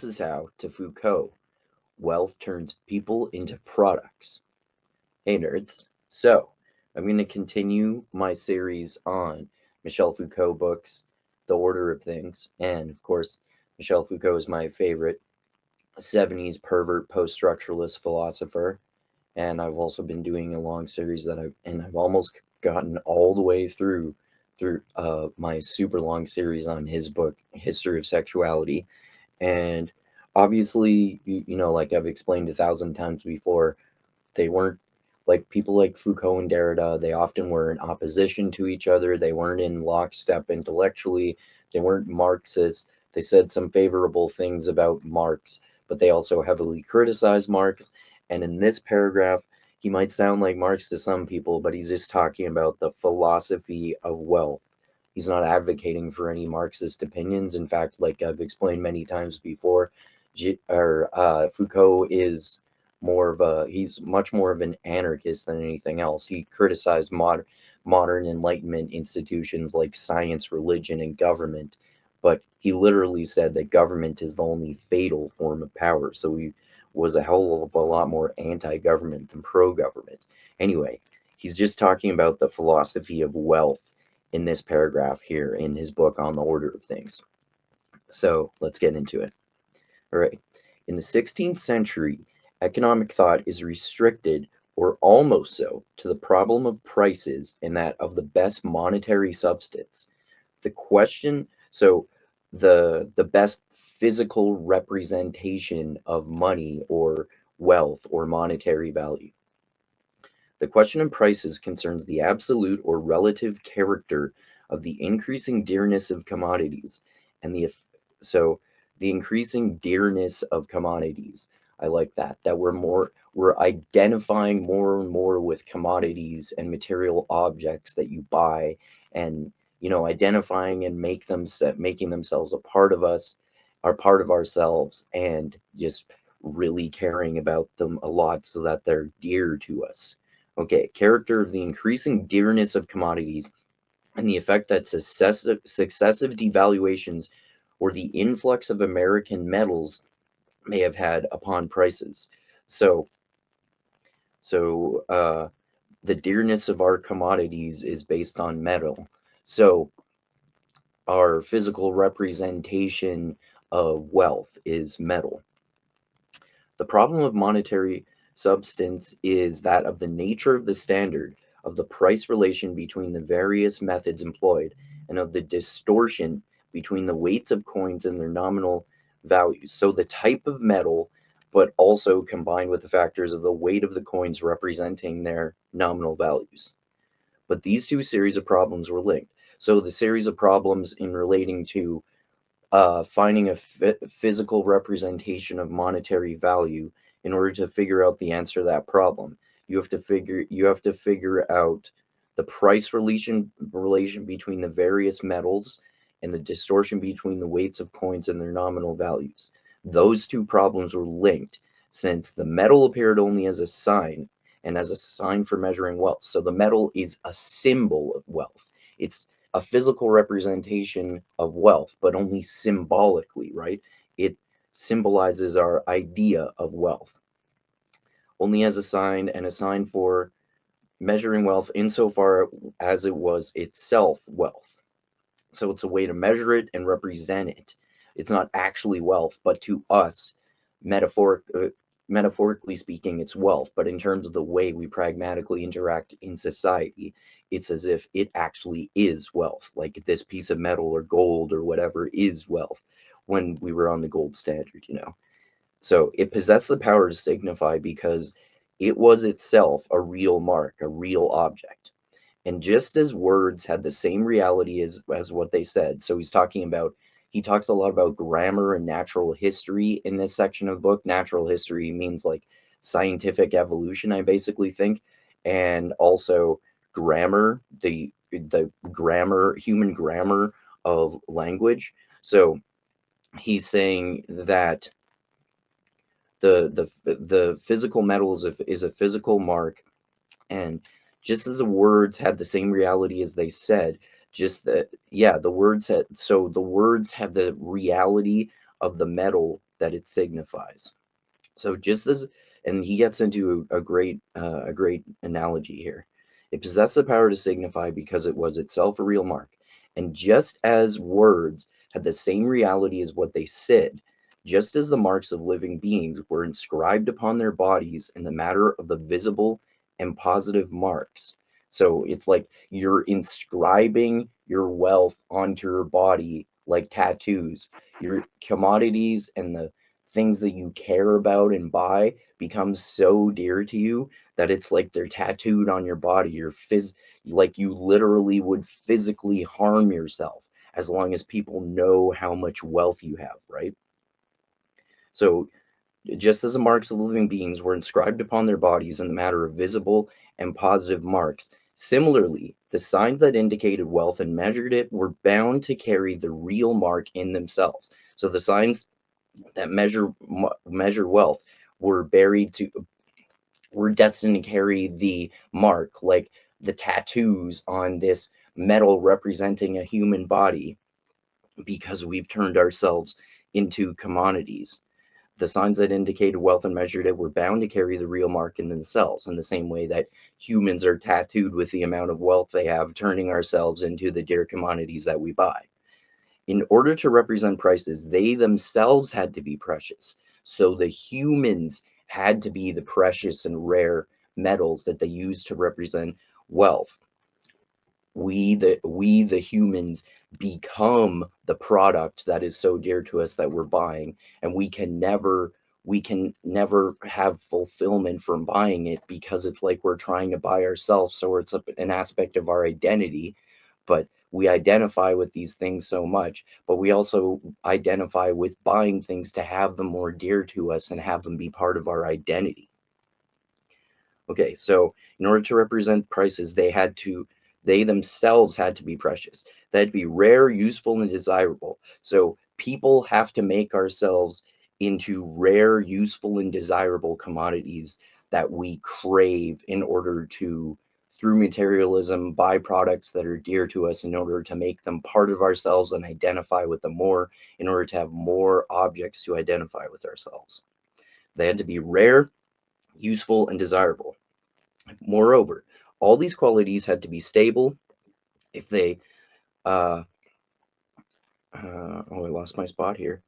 this is how, to Foucault, wealth turns people into products. Hey, nerds. So, I'm going to continue my series on Michel Foucault books, The Order of Things. And of course, Michel Foucault is my favorite 70s pervert post-structuralist philosopher. And I've also been doing a long series I've almost gotten all the way through my super long series on his book, History of Sexuality. And obviously, like I've explained 1,000 times before, they weren't like people like Foucault and Derrida. They often were in opposition to each other. They weren't in lockstep intellectually. They weren't Marxists. They said some favorable things about Marx, but they also heavily criticized Marx. And in this paragraph, he might sound like Marx to some people, but he's just talking about the philosophy of wealth. He's not advocating for any Marxist opinions. In fact, like I've explained many times before, Foucault is he's much more of an anarchist than anything else. He criticized modern Enlightenment institutions like science, religion, and government, but he literally said that government is the only fatal form of power. So he was a hell of a lot more anti-government than pro-government. Anyway, he's just talking about the philosophy of wealth in this paragraph here in his book on the order of things. So let's get into it. All right. In the 16th century, economic thought is restricted, or almost so, to the problem of prices and that of the best monetary substance. The question, so the best physical representation of money or wealth or monetary value. The question of prices concerns the absolute or relative character of the increasing dearness of commodities and so the increasing dearness of commodities. I like that we're identifying more and more with commodities and material objects that you buy, and identifying and making themselves a part of us, are part of ourselves, and just really caring about them a lot so that they're dear to us. Okay, character of the increasing dearness of commodities and the effect that successive devaluations or the influx of American metals may have had upon prices. So, so the dearness of our commodities is based on metal. So our physical representation of wealth is metal. The problem of monetary substance is that of the nature of the standard, of the price relation between the various methods employed, and of the distortion between the weights of coins and their nominal values. So the type of metal, but also combined with the factors of the weight of the coins representing their nominal values. But these two series of problems were linked. So the series of problems in relating to finding a physical representation of monetary value. In order to figure out the answer to that problem, you have to figure out the price relation between the various metals and the distortion between the weights of coins and their nominal values. Those two problems were linked since the metal appeared only as a sign and as a sign for measuring wealth. So the metal is a symbol of wealth. It's a physical representation of wealth, but only symbolically, right? It symbolizes our idea of wealth only as a sign, and a sign for measuring wealth insofar as it was itself wealth. So it's a way to measure it and represent it. It's not actually wealth, but to us, metaphorically speaking, it's wealth. But in terms of the way we pragmatically interact in society, it's as if it actually is wealth. Like this piece of metal or gold or whatever is wealth when we were on the gold standard. So it possessed the power to signify because it was itself a real mark, a real object. And just as words had the same reality as what they said, so he talks a lot about grammar and natural history in this section of the book. Natural history means like scientific evolution, I basically think, and also grammar, the grammar, human grammar of language. So he's saying that the physical metal is a physical mark, and just as the words had the same reality as they said, the words have the reality of the metal that it signifies. So just as, and he gets into a great analogy here. It possessed the power to signify because it was itself a real mark. And just as words had the same reality as what they said, just as the marks of living beings were inscribed upon their bodies in the matter of the visible and positive marks. So it's like you're inscribing your wealth onto your body like tattoos. Your commodities and the things that you care about and buy become so dear to you that it's like they're tattooed on your body. Like you literally would physically harm yourself as long as people know how much wealth you have, right? So just as the marks of living beings were inscribed upon their bodies in the matter of visible and positive marks, similarly, the signs that indicated wealth and measured it were bound to carry the real mark in themselves. So the signs that measure wealth were buried to were destined to carry the mark, like the tattoos on this metal representing a human body, because we've turned ourselves into commodities. The signs that indicated wealth and measured it were bound to carry the real mark in themselves, in the same way that humans are tattooed with the amount of wealth they have, turning ourselves into the dear commodities that we buy. In order to represent prices, they themselves had to be precious. So the humans had to be the precious and rare metals that they used to represent wealth. We the humans become the product that is so dear to us that we're buying, and we can never have fulfillment from buying it, because it's like we're trying to buy ourselves. So it's an aspect of our identity, but we identify with these things so much, but we also identify with buying things to have them more dear to us and have them be part of our identity. Okay, so in order to represent prices, they themselves had to be precious. They had to be rare, useful, and desirable. So people have to make ourselves into rare, useful, and desirable commodities that we crave in order to, through materialism, buy products that are dear to us in order to make them part of ourselves and identify with them more, in order to have more objects to identify with ourselves. They had to be rare, useful, and desirable. Moreover, all these qualities had to be stable if they, uh, oh, I lost my spot here.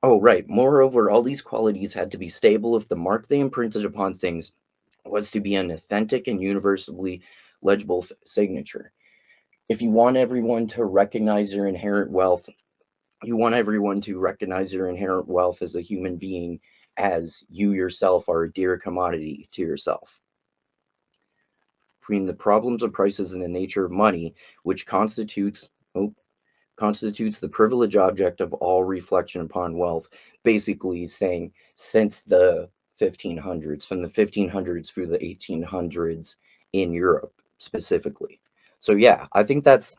Oh, right. Moreover, all these qualities had to be stable if the mark they imprinted upon things was to be an authentic and universally legible signature. If you want everyone to recognize your inherent wealth, you want everyone to recognize your inherent wealth as a human being, as you yourself are a dear commodity to yourself. Between the problems of prices and the nature of money, which constitutes the privileged object of all reflection upon wealth, basically saying since the 1500s, from the 1500s through the 1800s in Europe specifically. So yeah, I think that's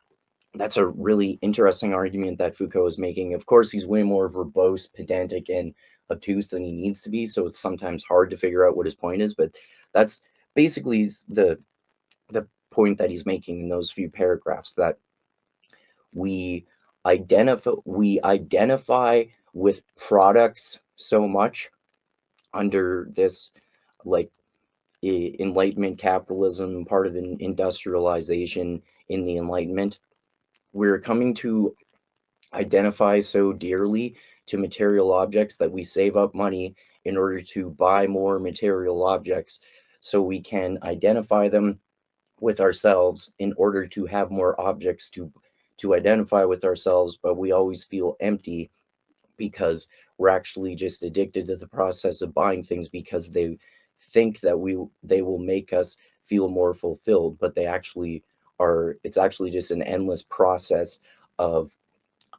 a really interesting argument that Foucault is making. Of course, he's way more verbose, pedantic, and obtuse than he needs to be, so it's sometimes hard to figure out what his point is, but that's basically the point that he's making in those few paragraphs, that we we identify with products so much under this, like, enlightenment capitalism, part of industrialization in the enlightenment. We're coming to identify so dearly to material objects that we save up money in order to buy more material objects, so we can identify them with ourselves in order to have more objects to identify with ourselves, but we always feel empty because we're actually just addicted to the process of buying things, because they think that they will make us feel more fulfilled, but they actually are. It's actually just an endless process of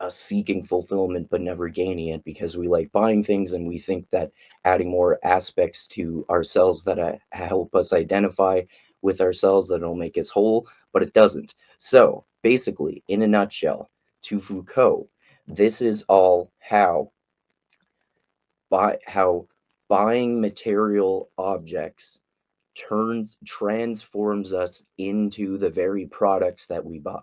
seeking fulfillment but never gaining it, because we like buying things and we think that adding more aspects to ourselves that help us identify with ourselves, that it'll make us whole, but it doesn't. So basically, in a nutshell, to Foucault, this is all how buying material objects transforms us into the very products that we buy.